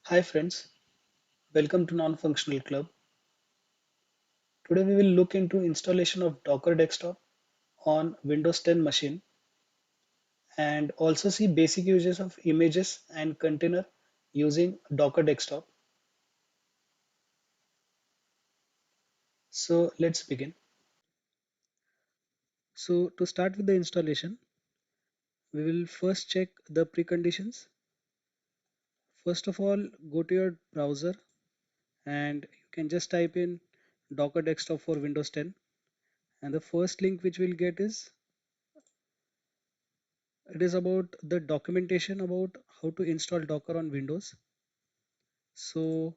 Hi friends, welcome to Non-Functional Club. Today we will look into installation of Docker Desktop on Windows 10 machine and also see basic uses of images and container using Docker Desktop. So let's begin. So to start with the installation, we will first check the preconditions. First of all, go to your browser and you can just type in Docker Desktop for Windows 10 and the first link which we'll get is it is about the documentation about how to install Docker on Windows. So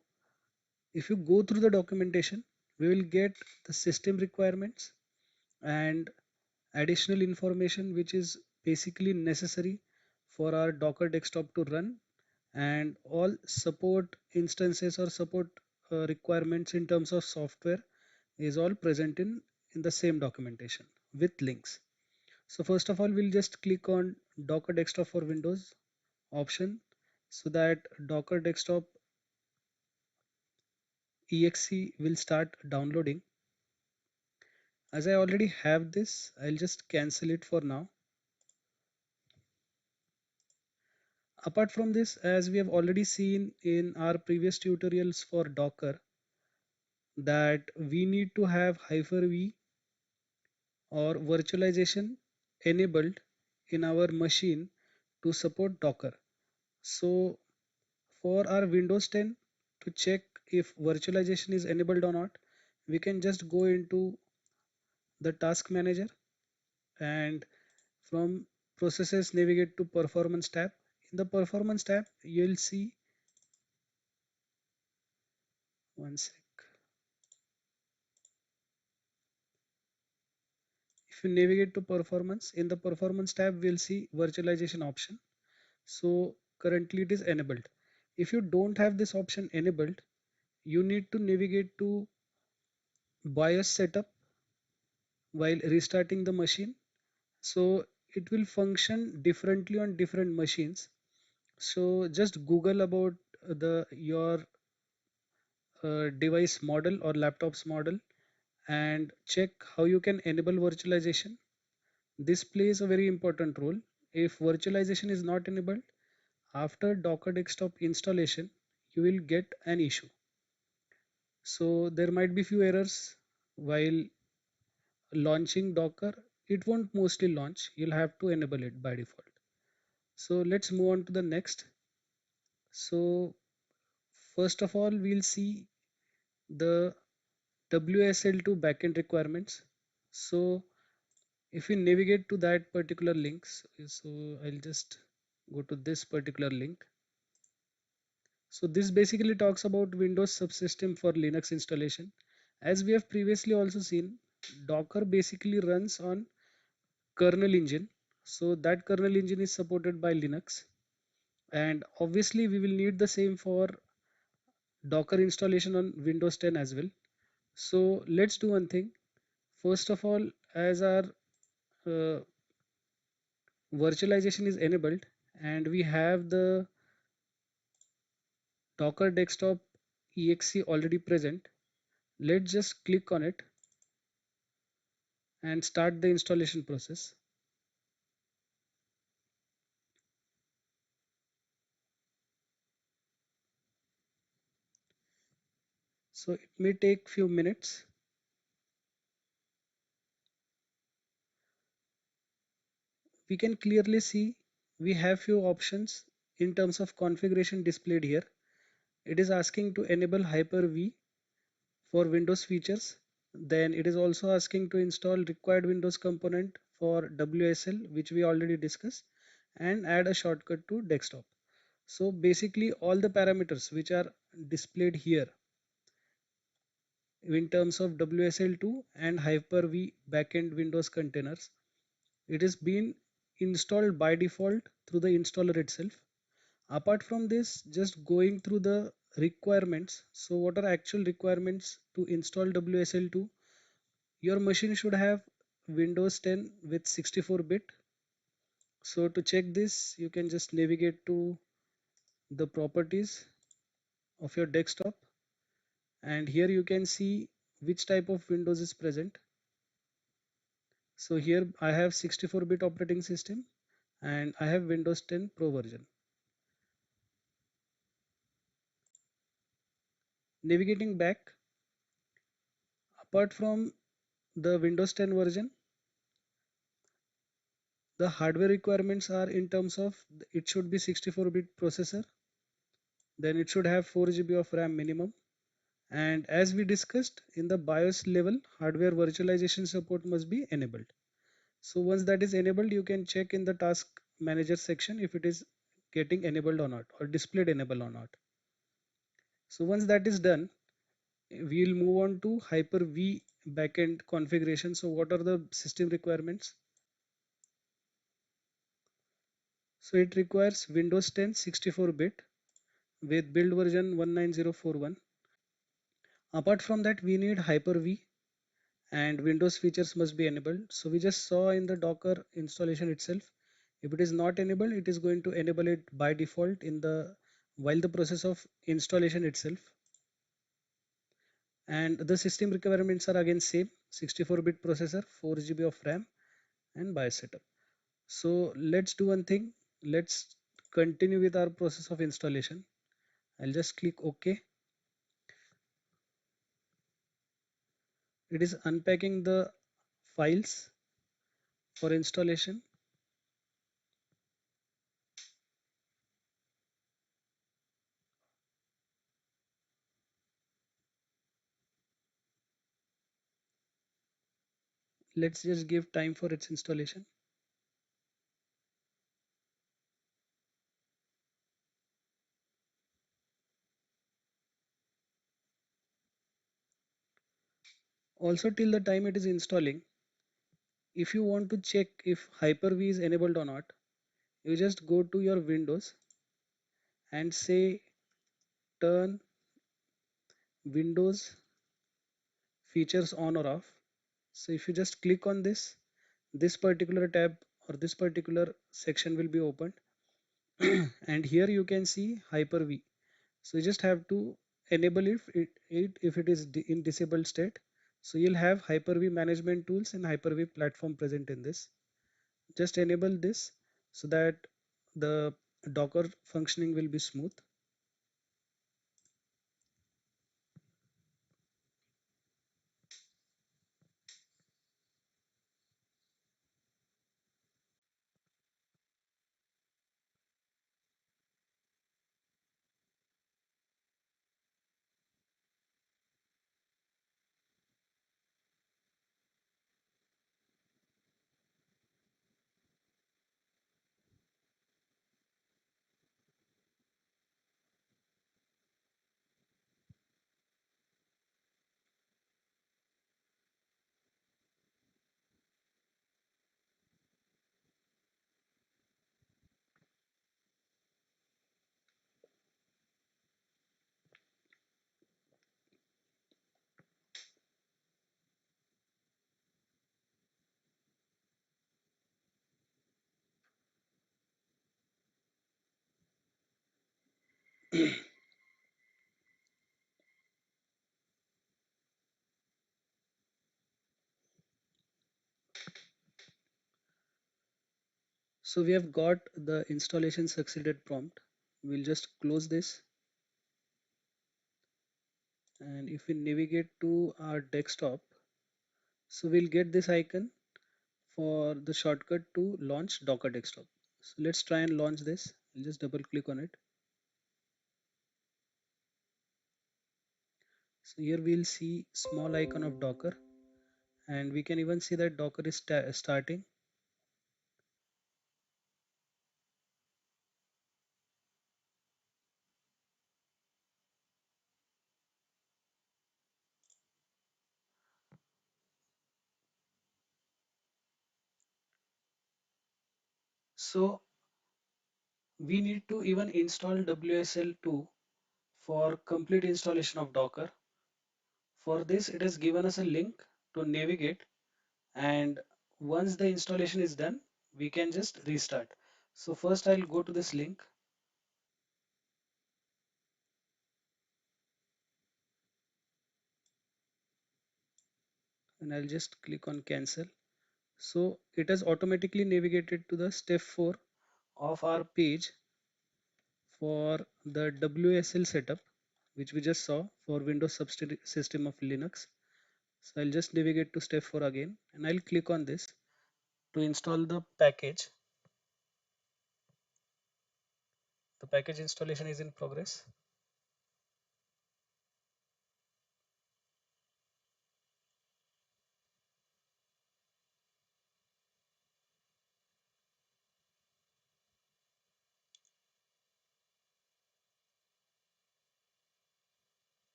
if you go through the documentation, we will get the system requirements and additional information which is basically necessary for our Docker desktop to run, and all support instances or support requirements in terms of software is all present in the same documentation with links. So first of all, we'll just click on Docker desktop for Windows option so that Docker desktop exe will start downloading. As I already have this, I'll just cancel it for now. Apart from this, as we have already seen in our previous tutorials for Docker, that we need to have Hyper-V or virtualization enabled in our machine to support Docker. So for our Windows 10 to check if virtualization is enabled or not, we can just go into the task manager and from processes navigate to performance tab. In the performance tab you'll see one sec. If you navigate to performance, in the performance tab we'll see virtualization option. So currently it is enabled. If you don't have this option enabled, you need to navigate to BIOS setup while restarting the machine. So it will function differently on different machines. So just Google about the your device model or laptops model and check how you can enable virtualization. This plays a very important role. If virtualization is not enabled, after Docker Desktop installation, you will get an issue. So there might be few errors while launching Docker. It won't mostly launch. You'll have to enable it by default. So let's move on to the next. So first of all, we'll see the WSL2 backend requirements. So if we navigate to that particular links, so I'll just go to this particular link. So this basically talks about Windows subsystem for Linux installation. As we have previously also seen, Docker basically runs on kernel engine. So that kernel engine is supported by Linux, and obviously we will need the same for Docker installation on Windows 10 as well. So let's do one thing. First of all, as our uh, virtualization is enabled and we have the Docker desktop exe already present, let's just click on it and start the installation process. So it may take few minutes. We can clearly see we have few options in terms of configuration displayed here. It is asking to enable Hyper-V for Windows features. Then it is also asking to install required Windows component for WSL, which we already discussed, and add a shortcut to desktop. So basically all the parameters which are displayed here in terms of WSL2 and Hyper-V backend Windows containers, it is been installed by default through the installer itself. Apart from this, just going through the requirements. So what are actual requirements to install WSL2? Your machine should have Windows 10 with 64-bit. So to check this, you can just navigate to the properties of your desktop, and here you can see which type of Windows is present. So here I have 64-bit operating system and I have Windows 10 Pro version. Navigating back, apart from the Windows 10 version, the hardware requirements are in terms of it should be 64-bit processor, then it should have 4 GB of RAM minimum, and as we discussed in the BIOS level, hardware virtualization support must be enabled. So once that is enabled, you can check in the task manager section if it is getting enabled or not, or displayed enabled or not. So once that is done, we'll move on to Hyper-V backend configuration. So what are the system requirements? So it requires Windows 10 64-bit with build version 19041. Apart from that, we need Hyper-V and Windows features must be enabled. So we just saw in the Docker installation itself, if it is not enabled, it is going to enable it by default in the while the process of installation itself. And the system requirements are again same: 64-bit processor, 4 GB of RAM, and BIOS setup. So let's do one thing. Let's continue with our process of installation. I'll just click OK. It is unpacking the files for installation. Let's just give time for its installation. Also, till the time it is installing, if you want to check if Hyper-V is enabled or not, you just go to your Windows and say turn Windows features on or off. So if you just click on this, this particular tab or this particular section will be opened. And here you can see Hyper-V. So you just have to enable it if it is in disabled state. So you'll have Hyper-V management tools and Hyper-V platform present in this. Just enable this so that the Docker functioning will be smooth. So we have got the installation succeeded prompt. We'll just close this, and if we navigate to our desktop, so we'll get this icon for the shortcut to launch Docker desktop. So let's try and launch this. We'll just double click on it. So here we'll see small icon of Docker, and we can even see that Docker is starting. So we need to even install WSL2 for complete installation of Docker. For this, it has given us a link to navigate, and once the installation is done, we can just restart. So first I'll go to this link. and I'll just click on cancel. So it has automatically navigated to the step 4 of our page for the WSL setup, which we just saw for Windows Subsystem of Linux. So I'll just navigate to step 4 again, and I'll click on this to install the package. The package installation is in progress.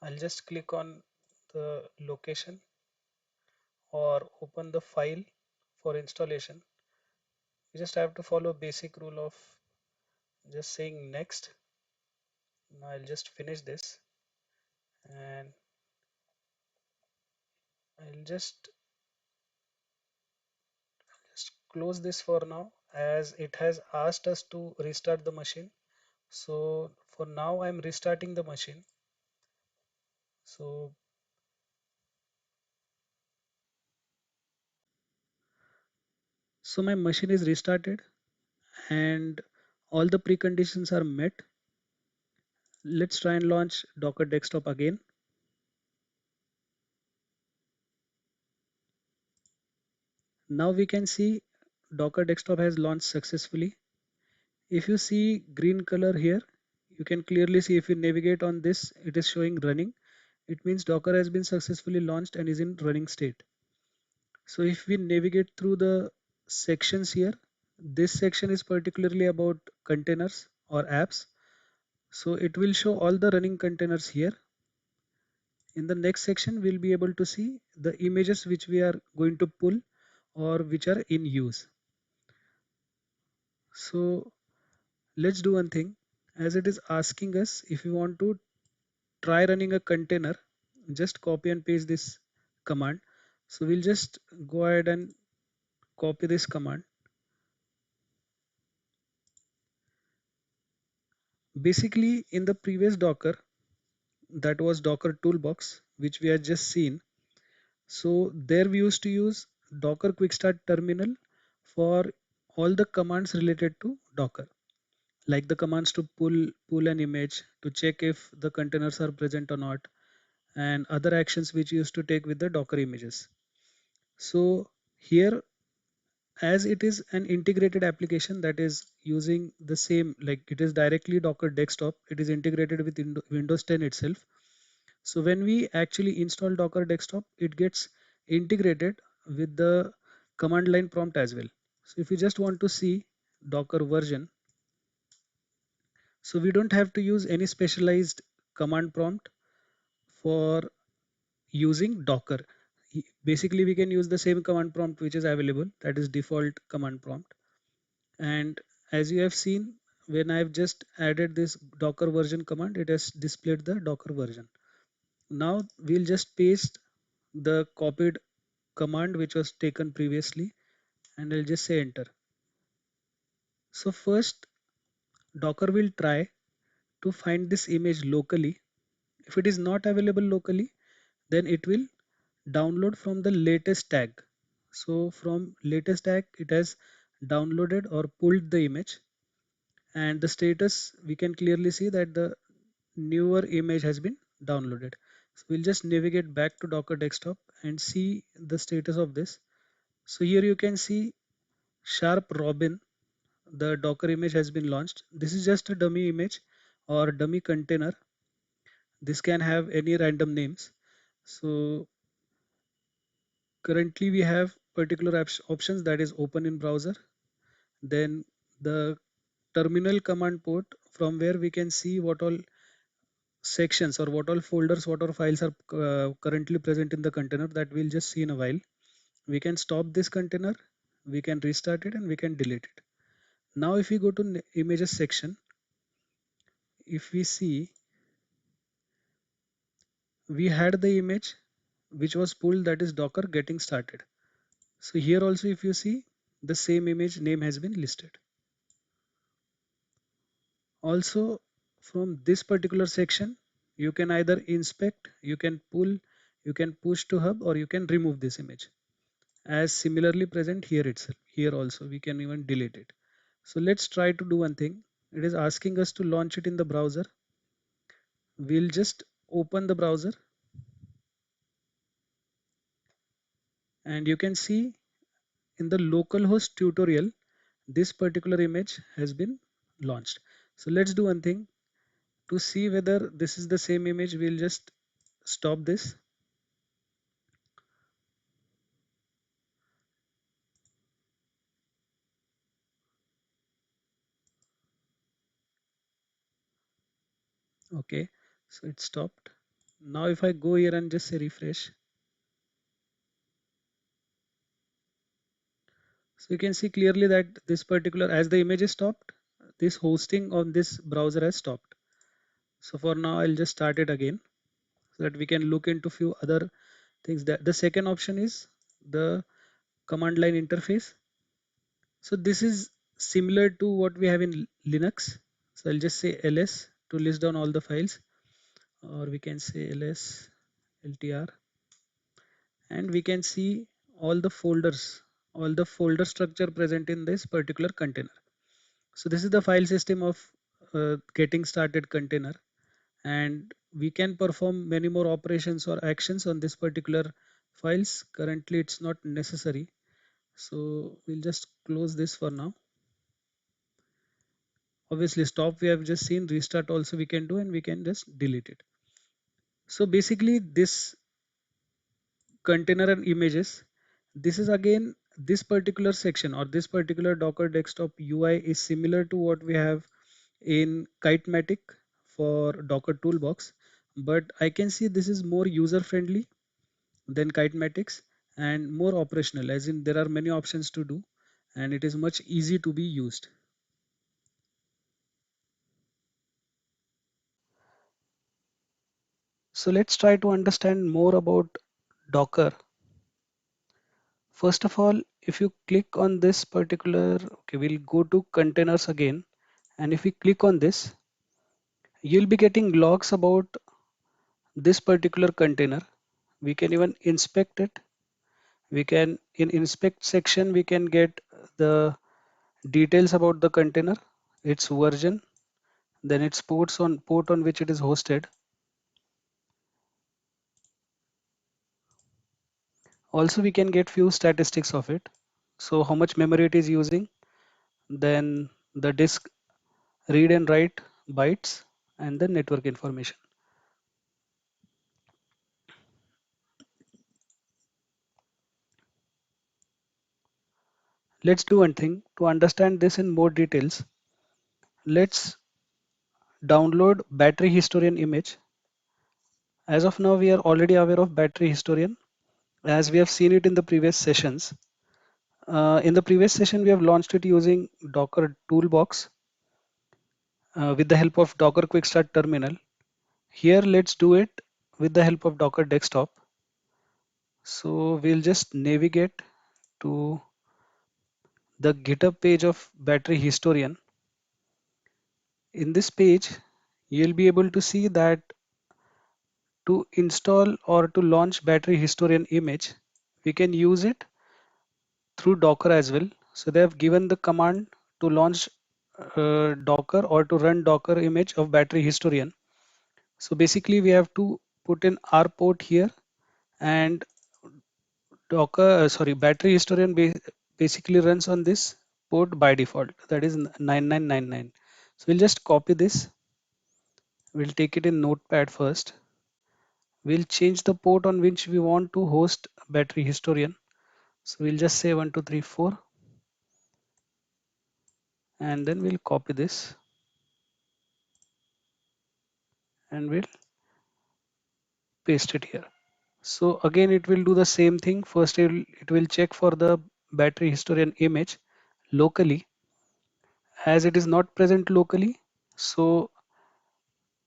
I'll just click on the location or open the file for installation. You just have to follow basic rule of just saying next. Now I'll just finish this, and I'll just close this for now, as it has asked us to restart the machine. So for now I'm restarting the machine. So my machine is restarted and all the preconditions are met. Let's try and launch Docker Desktop again. Now we can see Docker Desktop has launched successfully. If you see green color here, you can clearly see if you navigate on this, it is showing running. It means Docker has been successfully launched and is in running state. So if we navigate through the sections here, this section is particularly about containers or apps. So it will show all the running containers here. In the next section, we'll be able to see the images which we are going to pull or which are in use. So let's do one thing. As it is asking us if you want to try running a container, just copy and paste this command. So we'll just go ahead and copy this command. Basically, in the previous Docker, that was Docker Toolbox, which we had just seen. So there we used to use Docker Quick Start Terminal for all the commands related to Docker, like the commands to pull an image, to check if the containers are present or not, and other actions which you used to take with the Docker images. So here, as it is an integrated application that is using the same, like it is directly Docker Desktop, it is integrated with Windows 10 itself. So when we actually install Docker Desktop, it gets integrated with the command line prompt as well. So if you just want to see Docker version, so we don't have to use any specialized command prompt for using Docker. Basically, we can use the same command prompt which is available, that is default command prompt. And as you have seen, when I've just added this Docker version command, it has displayed the Docker version. Now we'll just paste the copied command which was taken previously, and I'll just say enter. So first, Docker will try to find this image locally. If it is not available locally, then it will download from the latest tag. So from latest tag, it has downloaded or pulled the image, and the status, we can clearly see that the newer image has been downloaded. So we'll just navigate back to Docker Desktop and see the status of this. So here you can see Sharp Robin, the Docker image has been launched. This is just a dummy image or dummy container. This can have any random names. So currently we have particular options, that is open in browser. Then the terminal command port, from where we can see what all sections or what all folders, what all files are currently present in the container, that we'll just see in a while. We can stop this container, we can restart it, and we can delete it. Now if we go to images section, if we see, we had the image which was pulled, that is Docker getting started. So here also if you see, the same image name has been listed. Also from this particular section, you can either inspect, you can pull, you can push to hub, or you can remove this image. As similarly present here itself, here also we can even delete it. So let's try to do one thing. It is asking us to launch it in the browser. We'll just open the browser, and you can see in the localhost tutorial this particular image has been launched. So let's do one thing. To see whether this is the same image, we'll just stop this. Okay, so it stopped. Now if I go here and just say refresh, so you can see clearly that this particular, as the image is stopped, this hosting on this browser has stopped. So for now I'll just start it again so that we can look into few other things. That the second option is the command line interface. So this is similar to what we have in Linux. So I'll just say ls to list down all the files, or we can say ls ltr, and we can see all the folders, all the folder structure present in this particular container. So this is the file system of getting started container, and we can perform many more operations or actions on this particular files. Currently it's not necessary, so we'll just close this for now. Obviously stop we have just seen, restart also we can do, and we can just delete it. So basically this container and images, this is again, this particular section or this particular Docker desktop UI is similar to what we have in Kitematic for Docker Toolbox, but I can see this is more user friendly than Kitematics and more operational, as in there are many options to do and it is much easy to be used. So let's try to understand more about Docker. First of all, if you click on this particular, okay, we'll go to containers again, and if we click on this, you'll be getting logs about this particular container. We can even inspect it. We can, in inspect section, we can get the details about the container, its version, then its port on which it is hosted. Also, we can get few statistics of it. So how much memory it is using, then the disk read and write bytes, and the network information. Let's do one thing to understand this in more details. Let's download battery historian image. As of now, we are already aware of battery historian as we have seen it in the previous sessions. In the previous session, we have launched it using Docker Toolbox with the help of Docker Quick Start Terminal. Here, let's do it with the help of Docker Desktop. So we'll just navigate to the GitHub page of Battery Historian. In this page, you'll be able to see that to install or to launch Battery Historian image, we can use it through Docker as well. So they have given the command to launch Docker or to run Docker image of Battery Historian. So basically we have to put in our port here, and Battery Historian basically runs on this port by default, that is 9999. So we'll just copy this. We'll take it in Notepad first. We'll change the port on which we want to host Battery Historian. So we'll just say 1234, and then we'll copy this and we'll paste it here. So again, it will do the same thing. First, it will check for the Battery Historian image locally, as it is not present locally. So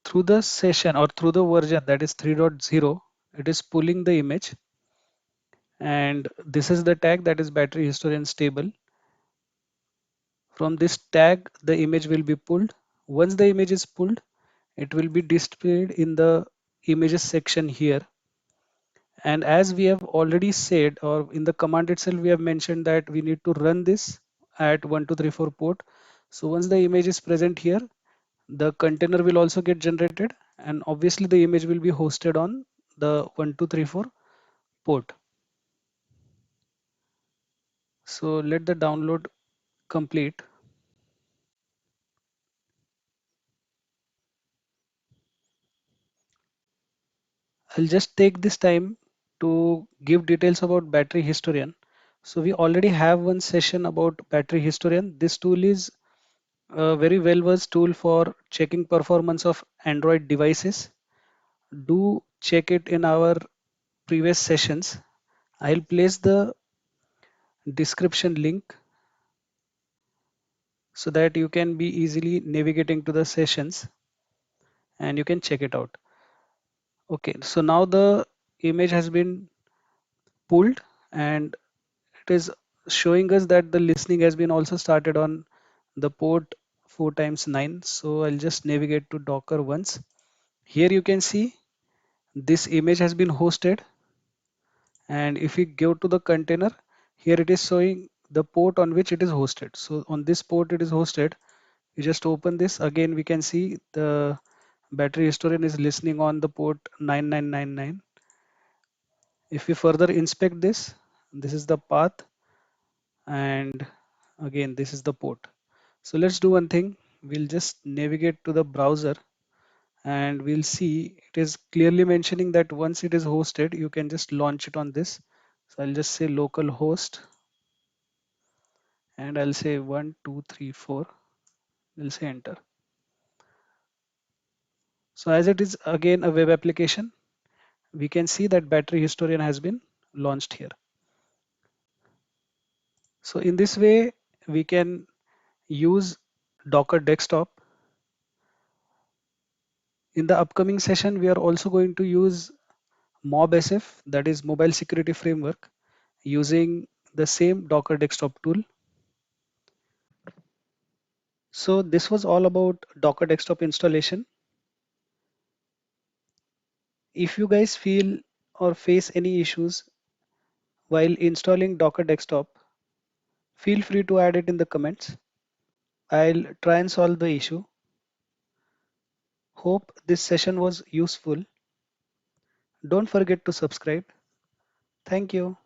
through the session or through the version that is 3.0, it is pulling the image, and this is the tag that is Battery Historian stable. From this tag, the image will be pulled. Once the image is pulled, It will be displayed in the images section here. And as we have already said, or in the command itself, we have mentioned that we need to run this at 1234 port. So once the image is present here, the container will also get generated, and obviously the image will be hosted on the 1234 port. So let the download complete. I'll just take this time to give details about Battery Historian. So we already have one session about Battery Historian. This tool is a very well-versed tool for checking performance of Android devices. Do check it in our previous sessions. I'll place the description link so that you can be easily navigating to the sessions and you can check it out. Okay, so now the image has been pulled and it is showing us that the listening has been also started on the port 4 times 9. So I'll just navigate to Docker once. Here you can see this image has been hosted, and if we go to the container, here it is showing the port on which it is hosted. So on this port it is hosted. You just open this again, we can see the battery historian is listening on the port 9999. If we further inspect this, this is the path, and again this is the port. So let's do one thing. We'll just navigate to the browser and we'll see it is clearly mentioning that once it is hosted, you can just launch it on this. So I'll just say local host and I'll say 1234. We'll say enter. So as it is again a web application, we can see that battery historian has been launched here. So in this way, we can use Docker desktop. In the upcoming session, we are also going to use MobSF, that is Mobile Security Framework, using the same Docker desktop tool. So this was all about Docker desktop installation. If you guys feel or face any issues while installing Docker desktop, feel free to add it in the comments. I'll try and solve the issue. Hope this session was useful. Don't forget to subscribe. Thank you.